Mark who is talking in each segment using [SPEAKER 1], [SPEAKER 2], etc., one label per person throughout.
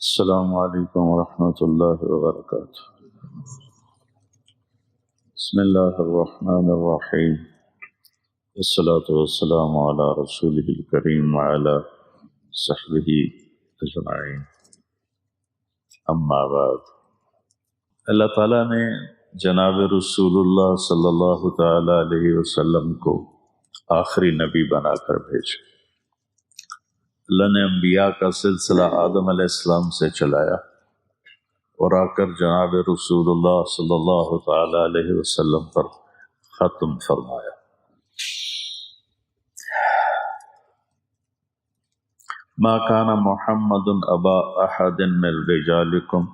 [SPEAKER 1] السلام علیکم ورحمۃ اللہ وبرکاتہ۔ بسم اللہ الرحمن الرحیم، والصلاة والسلام علی رسولہ الکریم وعلی صحبہ اجمعین، اما بعد۔ اللہ تعالیٰ نے جناب رسول اللہ صلی اللہ تعالی علیہ وسلم کو آخری نبی بنا کر بھیجا۔ اللہ نے انبیاء کا سلسلہ آدم علیہ السلام سے چلایا اور آ کر جناب رسول اللہ صلی اللہ تعالی علیہ وسلم پر ختم فرمایا۔ ما کان محمد ابا احد من رجالکم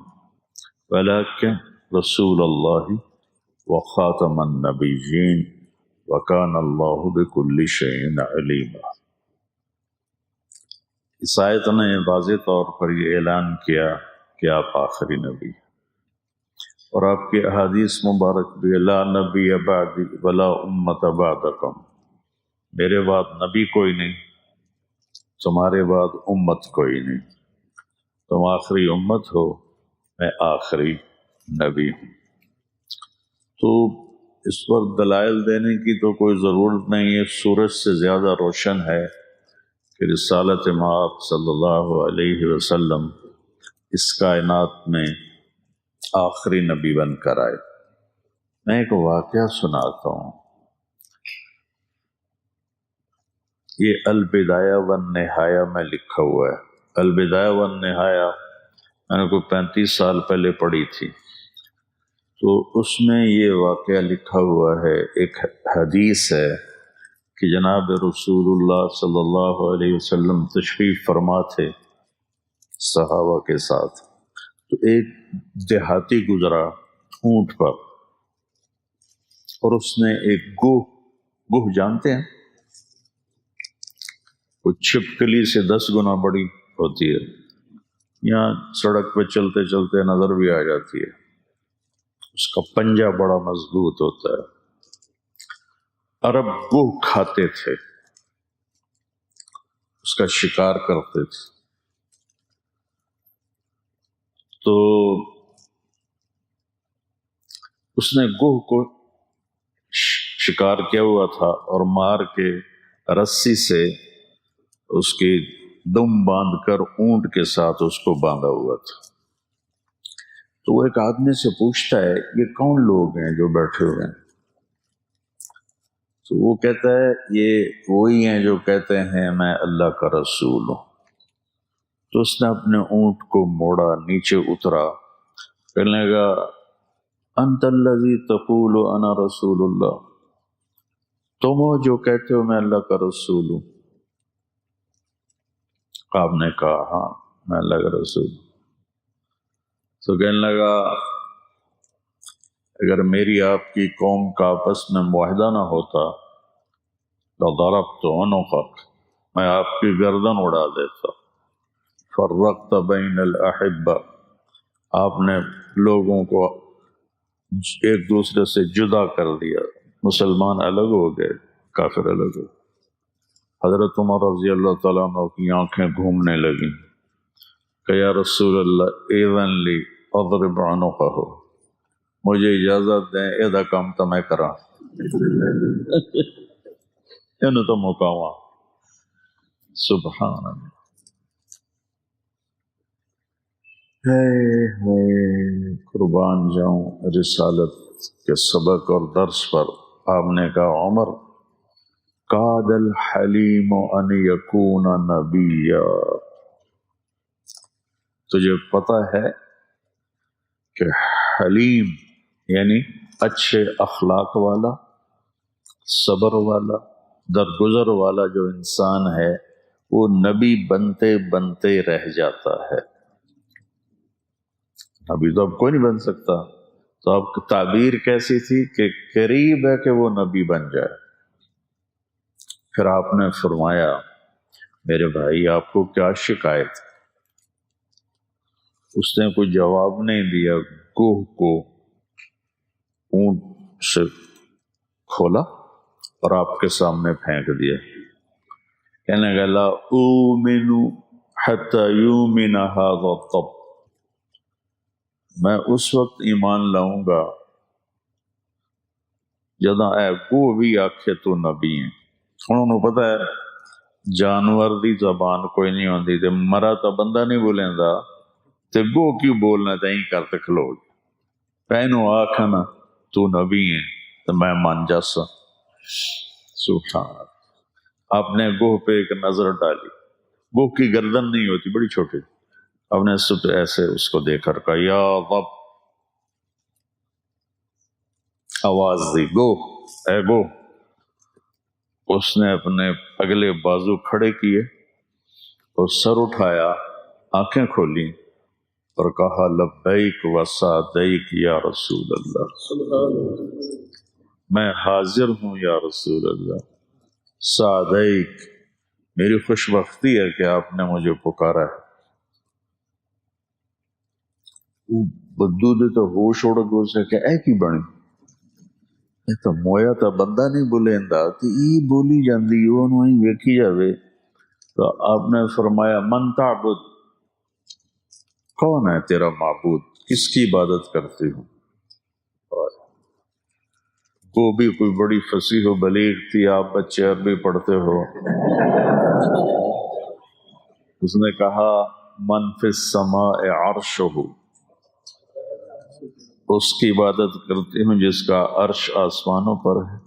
[SPEAKER 1] ولکن رسول اللہ وخاتم النبیین وکان اللہ بکل شیء علیما۔ اس آیت نے واضح طور پر یہ اعلان کیا کہ آپ آخری نبی ہیں، اور آپ کی احادیث مبارک بھی لا نبی بعدی ولا امت بعدکم، میرے بعد نبی کوئی نہیں، تمہارے بعد امت کوئی نہیں، تم آخری امت ہو، میں آخری نبی ہوں۔ تو اس پر دلائل دینے کی تو کوئی ضرورت نہیں ہے، سورج سے زیادہ روشن ہے کہ رسالت مآب صلی اللہ علیہ وسلم اس کائنات میں آخری نبی بن کر آئے۔ میں ایک واقعہ سناتا ہوں۔ یہ البدایہ والنہایہ میں لکھا ہوا ہے۔ البدایہ والنہایہ میں نے کوئی 35 سال پہلے پڑھی تھی، تو اس میں یہ واقعہ لکھا ہوا ہے، ایک حدیث ہے کہ جناب رسول اللہ صلی اللہ علیہ وسلم تشریف فرما تھے صحابہ کے ساتھ، تو ایک دیہاتی گزرا اونٹ پر، اور اس نے ایک گوہ جانتے ہیں، وہ چھپکلی سے 10 گنا بڑی ہوتی ہے، یہاں سڑک پہ چلتے چلتے نظر بھی آ جاتی ہے، اس کا پنجہ بڑا مضبوط ہوتا ہے۔ عرب گوہ کھاتے تھے، اس کا شکار کرتے تھے، تو اس نے گوہ کو شکار کیا ہوا تھا اور مار کے رسی سے اس کی دم باندھ کر اونٹ کے ساتھ اس کو باندھا ہوا تھا۔ تو وہ ایک آدمی سے پوچھتا ہے یہ کون لوگ ہیں جو بیٹھے ہوئے ہیں؟ تو وہ کہتا ہے یہ وہی ہیں جو کہتے ہیں میں اللہ کا رسول ہوں۔ تو اس نے اپنے اونٹ کو موڑا، نیچے اترا، کہنے لگا انت الذی تقول انا رسول اللہ، تم ہو جو کہتے ہو میں اللہ کا رسول ہوں؟ آپ نے کہا ہاں میں اللہ کا رسول ہوں۔ تو کہنے لگا اگر میری آپ کی قوم کا آپس میں معاہدہ نہ ہوتا لضربت عنقک، میں آپ کی گردن اڑا دیتا۔ فرقت بین الاحبہ، آپ نے لوگوں کو ایک دوسرے سے جدا کر دیا، مسلمان الگ ہو گئے، کافر الگ ہو گئے۔ حضرت عمر رضی اللہ تعالیٰ عنہ کی آنکھیں گھومنے لگیں کہ یا رسول اللہ ایذن لی اضرب عنقہ، مجھے اجازت دیں ایدہ کام تو میں کرا انہوں تو مقامہ۔ سبحان اللہ، قربان جاؤں رسالت کے سبق اور درس پر۔ آپ نے کہا عمر قاد الحلیم ان یکون نبیا، تجھے پتہ ہے کہ حلیم یعنی اچھے اخلاق والا، صبر والا، درگزر والا جو انسان ہے وہ نبی بنتے بنتے رہ جاتا ہے۔ نبی تو اب کوئی نہیں بن سکتا، تو اب تعبیر کیسی تھی کہ قریب ہے کہ وہ نبی بن جائے۔ پھر آپ نے فرمایا میرے بھائی آپ کو کیا شکایت؟ اس نے کوئی جواب نہیں دیا، گوہ کو اونٹ سے کھولا اور آپ کے سامنے پھینک دیا۔ کہنے لگا لا اومن حتی یومن ھذا الطب، میں اس وقت ایمان لاؤں گا جداں اے گو بھی آکھے تو نبی ہیں۔ ہن انہوں پتہ ہے جانور دی زبان کوئی نہیں ہوندی تے مرا تو بندہ نہیں بولیندا تے گو کیوں بولنا تائیں کر تے کھلو پینو آکھنا تو نبی ہیں تو میں مان جاسا۔ سبحان اللہ۔ آپ نے گوہ پہ ایک نظر ڈالی، گوہ کی گردن نہیں ہوتی، بڑی چھوٹی، آپ نے سب ایسے اس کو دیکھ کر کہا یا رب، آواز دی گوہ، اے گوہ۔ اس نے اپنے اگلے بازو کھڑے کیے اور سر اٹھایا، آنکھیں کھولی اور کہا لبیک و سعدیک یا رسول اللہ، میں حاضر ہوں یا رسول اللہ، سعدیک، میری خوش بختی ہے کہ آپ نے مجھے پکارا ہے۔ بدو دے تو ہوش اڑ گئے، اسے کہ اے کی بنی، یہ تو مویا تو بندہ نہیں بولیندا تے ای بولی جاندی اونوں ہی ویکھی جاوے۔ تو آپ نے فرمایا من تعبد، کون ہے تیرا معبود، کس کی عبادت کرتے ہو؟ وہ بھی کوئی بڑی فصیح و بلیغ تھی، آپ بچے عربی پڑھتے ہو۔ اس نے کہا من فی السماء عرشہ، اس کی عبادت کرتی ہوں جس کا عرش آسمانوں پر ہے،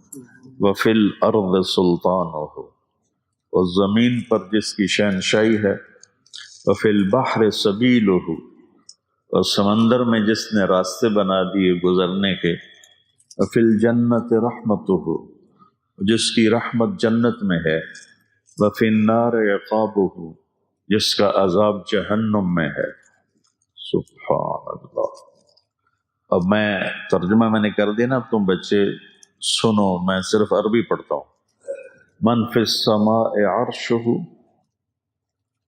[SPEAKER 1] وفی الارض سلطانہ، اور زمین پر جس کی شہنشاہی ہے، وفی البحر سبیلہ، اور سمندر میں جس نے راستے بنا دیے گزرنے کے، وفی الجنت رحمتہ، جس کی رحمت جنت میں ہے، وفی النار عقابہ، جس کا عذاب جہنم میں ہے۔ سبحان اللہ۔ اب میں ترجمہ میں نے کر دیا نا، تم بچے سنو، میں صرف عربی پڑھتا ہوں۔ من فی السماء عرشہ،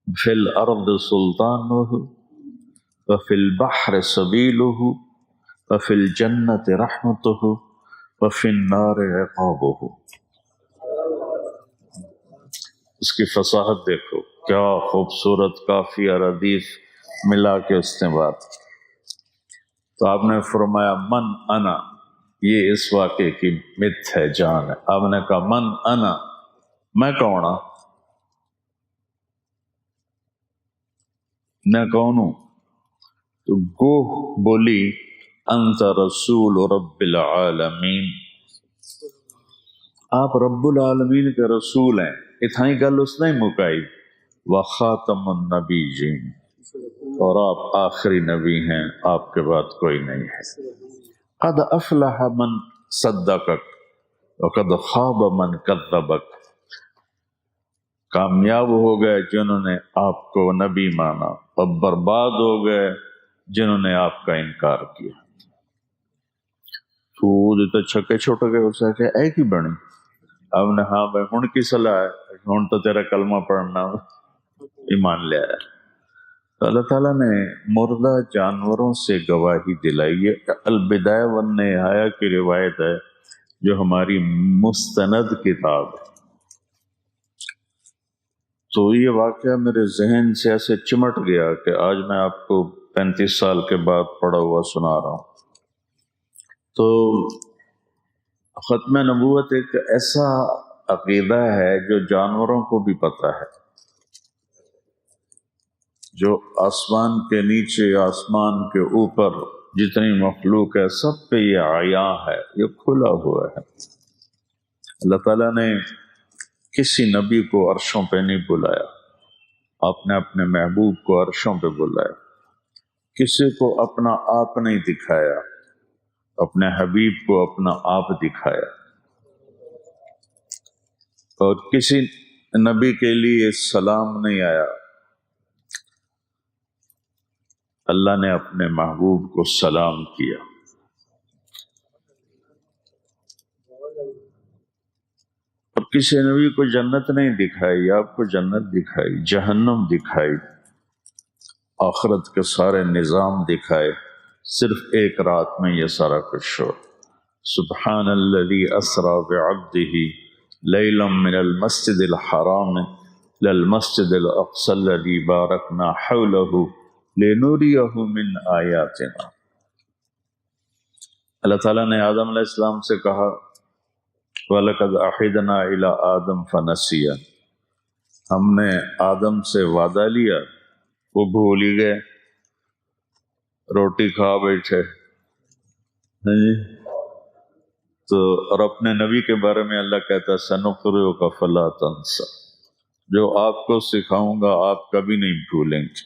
[SPEAKER 1] فی الارض سلطانہ، وفی البحر سبیلہ، وفی الجنت رحمتہ، وفی النار عقابہ۔ اس کی فصاحت دیکھو، کیا خوبصورت قافیہ اور حدیث ملا کے اس نے بات۔ تو آپ نے فرمایا من انا، یہ اس واقعے کی مت ہے، جان ہے۔ آپ نے کہا من انا، میں کون ہوں؟ میں کون ہوں؟ تو گوہ بولی انت رسول رب العالمین، آپ رب العالمین کے رسول ہیں۔ اتنی گل اس نے مکائی، وخاتم النبیین، اور آپ آخری نبی ہیں، آپ کے بعد کوئی نہیں ہے۔ قد افلح من صدقک وقد خواب من کذبک، کامیاب ہو گئے جنہوں نے آپ کو نبی مانا، اور برباد ہو گئے جنہوں نے آپ کا انکار کیا۔ تو چھکے چھوٹ گئے، اسے کہ اے کی بنی؟ اب نے ہاں بھائی ہن کی صلاح ہے، ہن تو تیرا کلمہ پڑھنا، ایمان لے آیا۔ تو اللہ تعالیٰ نے مردہ جانوروں سے گواہی دلائی ہے۔ البدایہ والنہایہ کی روایت ہے جو ہماری مستند کتاب ہے۔ تو یہ واقعہ میرے ذہن سے ایسے چمٹ گیا کہ آج میں آپ کو 35 سال کے بعد پڑھا ہوا سنا رہا ہوں۔ تو ختم نبوت ایک ایسا عقیدہ ہے جو جانوروں کو بھی پتہ ہے، جو آسمان کے نیچے، آسمان کے اوپر جتنی مخلوق ہے، سب پہ یہ عیاں ہے، یہ کھلا ہوا ہے۔ اللہ تعالیٰ نے کسی نبی کو عرشوں پہ نہیں بلایا، آپ نے اپنے محبوب کو عرشوں پہ بلایا۔ کسی کو اپنا آپ نہیں دکھایا، اپنے حبیب کو اپنا آپ دکھایا۔ اور کسی نبی کے لیے سلام نہیں آیا، اللہ نے اپنے محبوب کو سلام کیا۔ اور کسی نبی کو جنت نہیں دکھائی، آپ کو جنت دکھائی، جہنم دکھائی، آخرت کے سارے نظام دکھائے، صرف ایک رات میں یہ سارا کچھ ہو۔ سبحان الذی اسری بعبدہ لیلا من المسجد الحرام للمسجد الاقصی الذی بارکنا حولہ لنریہ من آیاتنا۔ اللہ تعالیٰ نے آدم علیہ السلام سے کہا وَلَقَدْ أَحِدْنَا إِلَىٰ آدَمَ فَنَسِيَ، ہم نے آدم سے وعدہ لیا، وہ بھول ہی گئے، روٹی کھا بیٹھے۔ تو اور اپنے نبی کے بارے میں اللہ کہتا ہے سَنُقْرِئُكَ فَلَا تَنْسَىٰ، جو آپ کو سکھاؤں گا آپ کبھی نہیں بھولیں گے۔